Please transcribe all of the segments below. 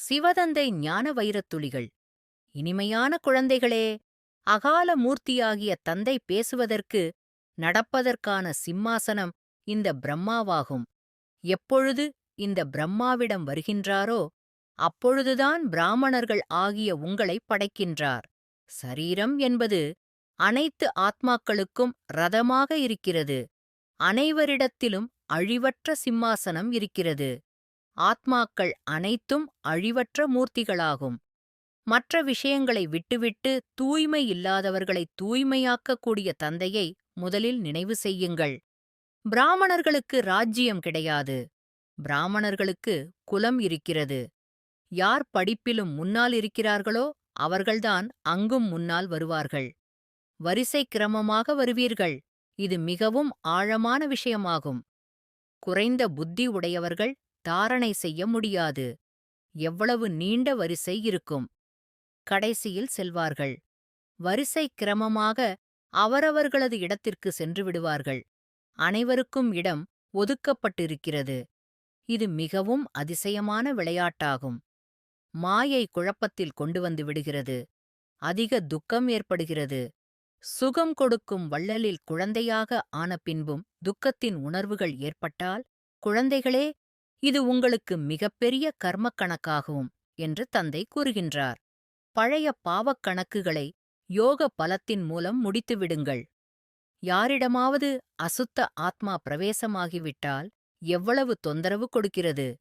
சிவதந்தை ஞான வைரத்துளிகள். இனிமையான குழந்தைகளே, அகால மூர்த்தியாகிய தந்தை பேசுவதற்கு நடப்பதற்கான சிம்மாசனம் இந்த பிரம்மாவாகும். எப்பொழுது இந்த பிரம்மாவிடம் வருகின்றாரோ அப்பொழுதுதான் பிராமணர்கள் ஆகிய உங்களைப் படைக்கின்றார். சரீரம் என்பது அனைத்து ஆத்மாக்களுக்கும் ரதமாக இருக்கிறது. அனைவரிடத்திலும் அழிவற்ற சிம்மாசனம் இருக்கிறது. ஆத்மாக்கள் அனைத்தும் அழிவற்ற மூர்த்திகளாகும். மற்ற விஷயங்களை விட்டுவிட்டு தூய்மை இல்லாதவர்களை தூய்மையாக்கக்கூடிய தந்தையை முதலில் நினைவு செய்யுங்கள். பிராமணர்களுக்கு ராஜ்ஜியம் கிடையாது. பிராமணர்களுக்கு குலம் இருக்கிறது. யார் படிப்பிலும் முன்னால் இருக்கிறார்களோ அவர்கள்தான் அங்கும் முன்னால் வருவார்கள். வரிசை கிரமமாக வருவீர்கள். இது மிகவும் ஆழமான விஷயமாகும். குறைந்த புத்தி உடையவர்கள் தாரணை செய்ய முடியாது. எவ்வளவு நீண்ட வரிசை இருக்கும். கடைசியில் செல்வார்கள். வரிசை கிரமமாக அவரவர்களது இடத்திற்கு சென்று விடுவார்கள். அனைவருக்கும் இடம் ஒதுக்கப்பட்டிருக்கிறது. இது மிகவும் அதிசயமான விளையாட்டாகும். மாயை குழப்பத்தில் கொண்டு வந்து விடுகிறது. அதிக துக்கம் ஏற்படுகிறது. சுகம் கொடுக்கும் வள்ளலில் குழந்தையாக ஆன பின்பும் துக்கத்தின் உணர்வுகள் ஏற்பட்டால், குழந்தைகளே, இது உங்களுக்கு மிகப்பெரிய கர்மக் கணக்காகும் என்று தந்தை கூறுகின்றார். பழைய பாவக் கணக்குகளை யோக பலத்தின் மூலம் முடித்துவிடுங்கள். யாரிடமாவது அசுத்த ஆத்மா பிரவேசமாகிவிட்டால் எவ்வளவு தொந்தரவு கொடுக்கிறது.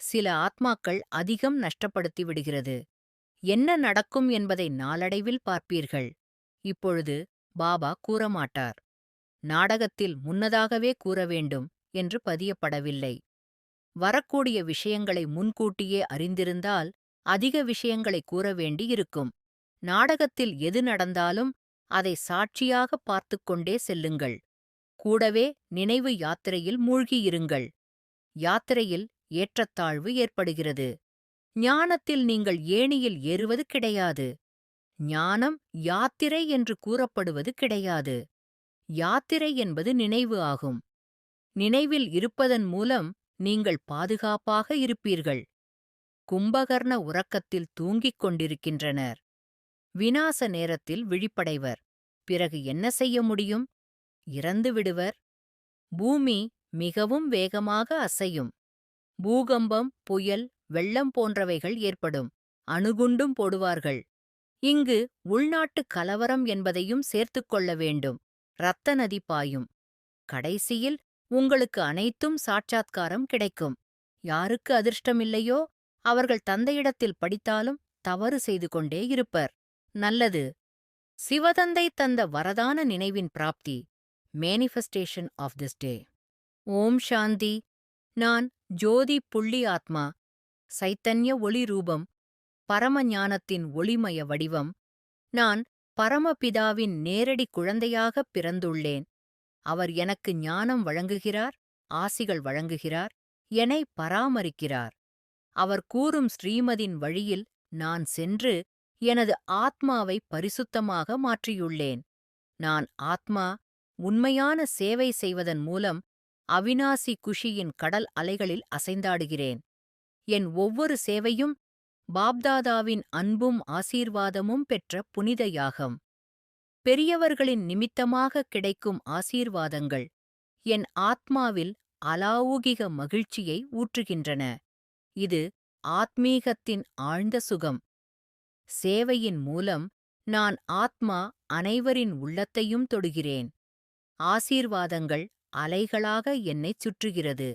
சில ஆத்மாக்கள் அதிகம் நஷ்டப்படுத்தி விடுகிறது. என்ன நடக்கும் என்பதை நாளடைவில் பார்ப்பீர்கள். இப்பொழுது பாபா கூறமாட்டார். நாடகத்தில் முன்னதாகவே கூற வேண்டும் என்று பதியப்படவில்லை. வரக்கூடிய விஷயங்களை முன்கூட்டியே அறிந்திருந்தால் அதிக விஷயங்களை கூற வேண்டி இருக்கும். நாடகத்தில் எது நடந்தாலும் அதை சாட்சியாக பார்த்துக் கொண்டே செல்லுங்கள். கூடவே நினைவு யாத்திரையில் மூழ்கியிருங்கள். யாத்திரையில் ஏற்றத்தாழ்வு ஏற்படுகிறது. ஞானத்தில் நீங்கள் ஏணியில் ஏறுவது கிடையாது. ஞானம் யாத்திரை என்று கூறப்படுவது கிடையாது. யாத்திரை என்பது நினைவு ஆகும். நினைவில் இருப்பதன் மூலம் நீங்கள் பாதுகாப்பாக இருப்பீர்கள். கும்பகர்ண உறக்கத்தில் தூங்கிக் கொண்டிருக்கின்றனர். விநாச நேரத்தில் விழிப்படைவர். பிறகு என்ன செய்ய முடியும்? இறந்து விடுவர். பூமி மிகவும் வேகமாக அசையும். பூகம்பம், புயல், வெள்ளம் போன்றவைகள் ஏற்படும். அணுகுண்டும் போடுவார்கள். இங்கு உள்நாட்டு கலவரம் என்பதையும் சேர்த்துக் கொள்ள வேண்டும். இரத்த நதி பாயும். கடைசியில் உங்களுக்கு அனைத்தும் சாட்சாத்காரம் கிடைக்கும். யாருக்கு அதிர்ஷ்டமில்லையோ அவர்கள் தந்தையிடத்தில் படித்தாலும் தவறு செய்து கொண்டே இருப்பர். நல்லது. சிவதந்தை தந்த வரதான நினைவின் பிராப்தி. Manifestation of this day. Om Shanti. நான் ஜோதி புள்ளி ஆத்மா, சைத்தன்ய ஒளி ரூபம், பரம ஞானத்தின் ஒளிமய வடிவம். நான் பரமபிதாவின் நேரடி குழந்தையாகப் பிறந்துள்ளேன். அவர் எனக்கு ஞானம் வழங்குகிறார், ஆசிகள் வழங்குகிறார், என்னை பராமரிக்கிறார். அவர் கூறும் ஸ்ரீமதின் வழியில் நான் சென்று எனது ஆத்மாவை பரிசுத்தமாக மாற்றியுள்ளேன். நான் ஆத்மா உண்மையான சேவை செய்வதன் மூலம் அவிநாசி குஷியின் கடல் அலைகளில் அசைந்தாடுகிறேன். என் ஒவ்வொரு சேவையும் பாப்தாதாவின் அன்பும் ஆசீர்வாதமும் பெற்ற புனித யாகம். பெரியவர்களின் நிமித்தமாக கிடைக்கும் ஆசீர்வாதங்கள் என் ஆத்மாவில் அலாவுகிக மகிழ்ச்சியை ஊற்றுகின்றன. இது ஆத்மீகத்தின் ஆழ்ந்த சுகம். சேவையின் மூலம் நான் ஆத்மா அனைவரின் உள்ளத்தையும் தொடுகிறேன். ஆசீர்வாதங்கள் அலைகளாக என்னைச் சுற்றுகிறது.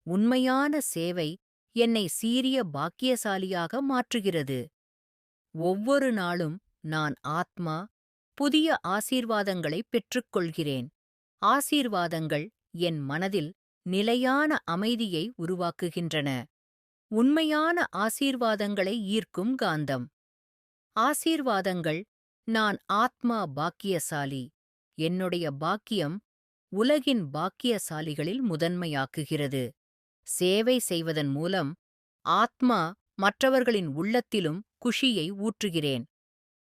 உண்மையான சேவை என்னை சீரிய பாக்கியசாலியாக மாற்றுகிறது. ஒவ்வொரு நாளும் நான் ஆத்மா புதிய ஆசீர்வாதங்களைப் பெற்றுக்கொள்கிறேன். ஆசீர்வாதங்கள் என் மனதில் நிலையான அமைதியை உருவாக்குகின்றன. உண்மையான ஆசீர்வாதங்களை ஈர்க்கும் காந்தம். ஆசீர்வாதங்கள் நான் ஆத்மா பாக்கியசாலி. என்னுடைய பாக்கியம் உலகின் பாக்கியசாலிகளில் முதன்மையாக்குகிறது. சேவை செய்வதன் மூலம் ஆத்மா மற்றவர்களின் உள்ளத்திலும் குஷியை ஊற்றுகிறேன்.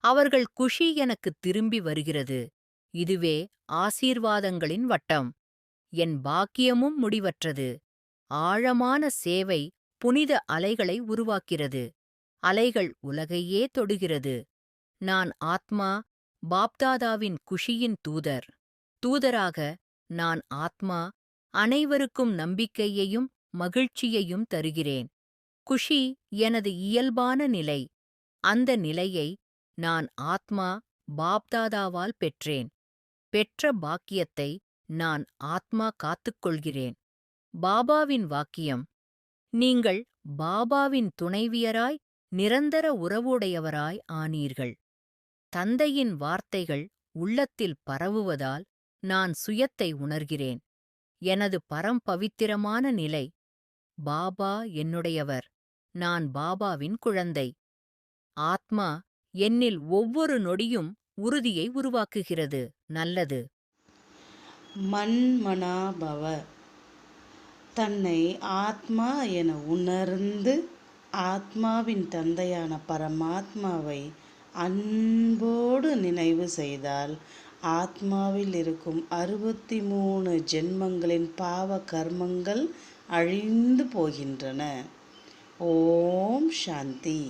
அவர்கள் குஷி எனக்குத் திரும்பி வருகிறது. இதுவே ஆசீர்வாதங்களின் வட்டம். என் பாக்கியமும் முடிவற்றது. ஆழமான சேவை புனித அலைகளை உருவாக்கிறது. அலைகள் உலகையே தொடுகிறது. நான் ஆத்மா, பாப்தாதாவின் குஷியின் தூதர். தூதராக நான் ஆத்மா, அனைவருக்கும் நம்பிக்கையையும் மகிழ்ச்சியையும் தருகிறேன். குஷி எனது இயல்பான நிலை. அந்த நிலையை நான் ஆத்மா, பாப்தாதாவால் பெற்றேன். பெற்ற பாக்கியத்தை நான் ஆத்மா காத்துக்கொள்கிறேன். பாபாவின் வாக்கியம்: நீங்கள் பாபாவின் துணைவியராய் நிரந்தர உறவுடையவராய் ஆனீர்கள். தந்தையின் வார்த்தைகள் உள்ளத்தில் பரவுவதால் நான் சுயத்தை உணர்கிறேன். எனது பரம்பவித்திரமான நிலை. பாபா என்னுடையவர். நான் பாபாவின் குழந்தை. ஆத்மா என்னில் ஒவ்வொரு நொடியும் உறுதியை உருவாக்குகிறது. நல்லது. மன்மனாபவ. தன்னை ஆத்மா என உணர்ந்து ஆத்மாவின் தந்தையான பரமாத்மாவை அன்போடு நினைவு செய்தால் ஆத்மாவில் இருக்கும் 63 ஜென்மங்களின் பாவ கர்மங்கள் அழிந்து போகின்றன. ஓம் சாந்தி.